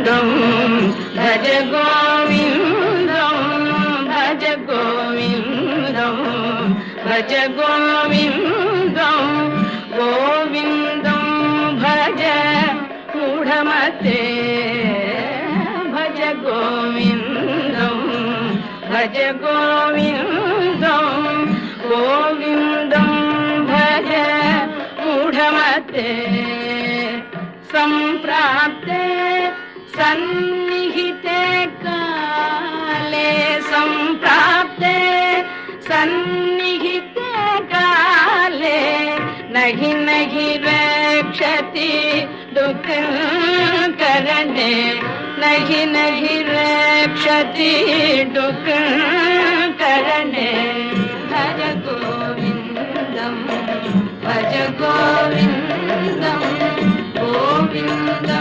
भज गोविन्दं भज गोविन्दं भज गोविन्दं गोविन्दं भज मूढमते भज गोविन्दं भज गोविन्दं गोविन्दं भज मूढमते सम्प्राप्ते सन्निहिते काले सम्प्राप्ते सन्निहिते काले नहि नहि रक्षति दुःखकरणे नहि नहि रक्षति दुःखकरणे भज गोविन्दं भज गोविन्दं गोविन्दं